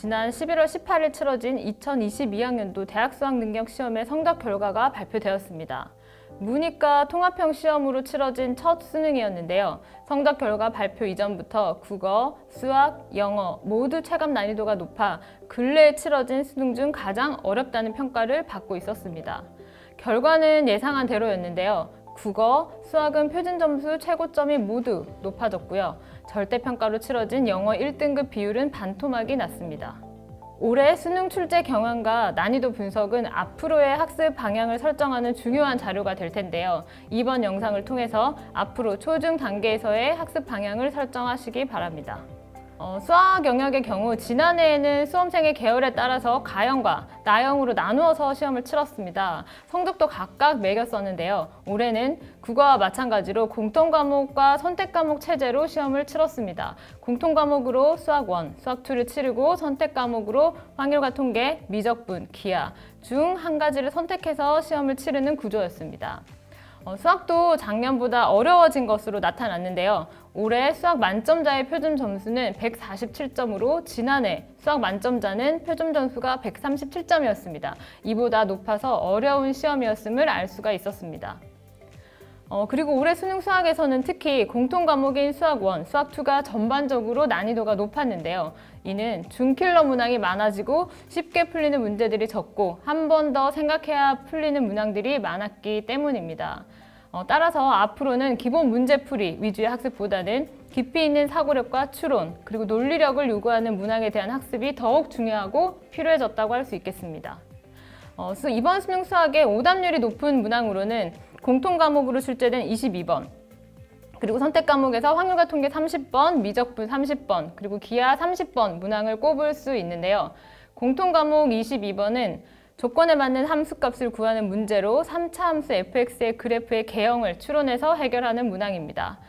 지난 11월 18일 치러진 2022학년도 대학 수학 능력 시험의 성적 결과가 발표되었습니다. 문이과 통합형 시험으로 치러진 첫 수능이었는데요. 성적 결과 발표 이전부터 국어, 수학, 영어 모두 체감 난이도가 높아 근래에 치러진 수능 중 가장 어렵다는 평가를 받고 있었습니다. 결과는 예상한 대로였는데요. 국어, 수학은 표준 점수 최고점이 모두 높아졌고요. 절대평가로 치러진 영어 1등급 비율은 반토막이 났습니다. 올해 수능 출제 경향과 난이도 분석은 앞으로의 학습 방향을 설정하는 중요한 자료가 될 텐데요. 이번 영상을 통해서 앞으로 초중 단계에서의 학습 방향을 설정하시기 바랍니다. 수학 영역의 경우 지난해에는 수험생의 계열에 따라서 가형과 나형으로 나누어서 시험을 치렀습니다. 성적도 각각 매겼었는데요. 올해는 국어와 마찬가지로 공통과목과 선택과목 체제로 시험을 치렀습니다. 공통과목으로 수학 1, 수학 2를 치르고 선택과목으로 확률과 통계, 미적분, 기하 중 한 가지를 선택해서 시험을 치르는 구조였습니다. 수학도 작년보다 어려워진 것으로 나타났는데요. 올해 수학 만점자의 표준 점수는 147점으로 지난해 수학 만점자는 표준 점수가 137점이었습니다. 이보다 높아서 어려운 시험이었음을 알 수가 있었습니다. 그리고 올해 수능 수학에서는 특히 공통과목인 수학 1, 수학 2가 전반적으로 난이도가 높았는데요. 이는 준킬러 문항이 많아지고 쉽게 풀리는 문제들이 적고 한 번 더 생각해야 풀리는 문항들이 많았기 때문입니다. 따라서 앞으로는 기본 문제풀이 위주의 학습보다는 깊이 있는 사고력과 추론, 그리고 논리력을 요구하는 문항에 대한 학습이 더욱 중요하고 필요해졌다고 할 수 있겠습니다. 이번 수능 수학의 오답률이 높은 문항으로는 공통과목으로 출제된 22번, 그리고 선택과목에서 확률과 통계 30번, 미적분 30번, 그리고 기하 30번 문항을 꼽을 수 있는데요. 공통과목 22번은 조건에 맞는 함수값을 구하는 문제로 3차 함수 fx의 그래프의 개형을 추론해서 해결하는 문항입니다.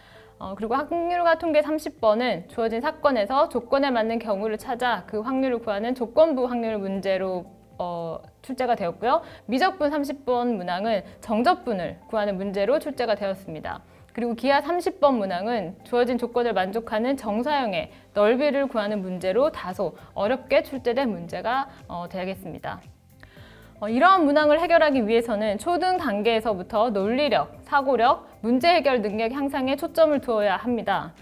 그리고 확률과 통계 30번은 주어진 사건에서 조건에 맞는 경우를 찾아 그 확률을 구하는 조건부 확률 문제로 출제가 되었고요. 미적분 30번 문항은 정적분을 구하는 문제로 출제가 되었습니다. 그리고 기하 30번 문항은 주어진 조건을 만족하는 정사형의 넓이를 구하는 문제로 다소 어렵게 출제된 문제가 되겠습니다. 이러한 문항을 해결하기 위해서는 초등 단계에서부터 논리력, 사고력, 문제 해결 능력 향상에 초점을 두어야 합니다.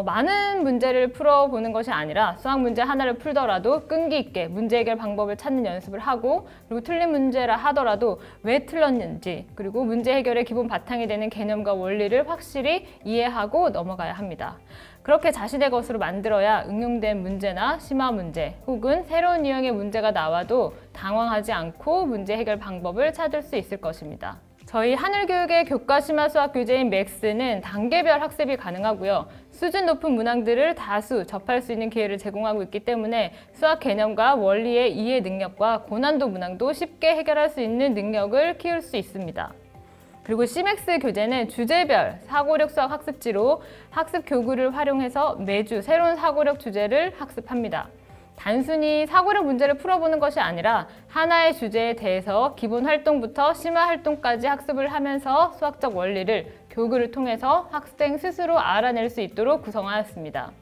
많은 문제를 풀어보는 것이 아니라 수학 문제 하나를 풀더라도 끈기 있게 문제 해결 방법을 찾는 연습을 하고, 그리고 틀린 문제라 하더라도 왜 틀렸는지, 그리고 문제 해결의 기본 바탕이 되는 개념과 원리를 확실히 이해하고 넘어가야 합니다. 그렇게 자신의 것으로 만들어야 응용된 문제나 심화 문제 혹은 새로운 유형의 문제가 나와도 당황하지 않고 문제 해결 방법을 찾을 수 있을 것입니다. 저희 하늘교육의 교과 심화 수학 교재인 맥스는 단계별 학습이 가능하고요. 수준 높은 문항들을 다수 접할 수 있는 기회를 제공하고 있기 때문에 수학 개념과 원리의 이해 능력과 고난도 문항도 쉽게 해결할 수 있는 능력을 키울 수 있습니다. 그리고 C맥스 교재는 주제별 사고력 수학 학습지로 학습 교구를 활용해서 매주 새로운 사고력 주제를 학습합니다. 단순히 사고력 문제를 풀어보는 것이 아니라 하나의 주제에 대해서 기본 활동부터 심화 활동까지 학습을 하면서 수학적 원리를 교구를 통해서 학생 스스로 알아낼 수 있도록 구성하였습니다.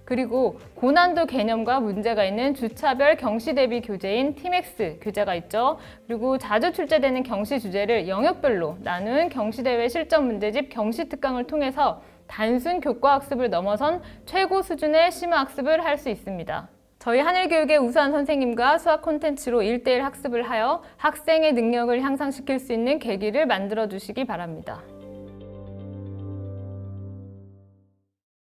그리고 고난도 개념과 문제가 있는 주차별 경시 대비 교재인 T맥스 교재가 있죠. 그리고 자주 출제되는 경시 주제를 영역별로 나눈 경시대회 실전 문제집 경시 특강을 통해서 단순 교과 학습을 넘어선 최고 수준의 심화 학습을 할 수 있습니다. 저희 하늘교육의 우수한 선생님과 수학 콘텐츠로 1:1 학습을 하여 학생의 능력을 향상시킬 수 있는 계기를 만들어 주시기 바랍니다.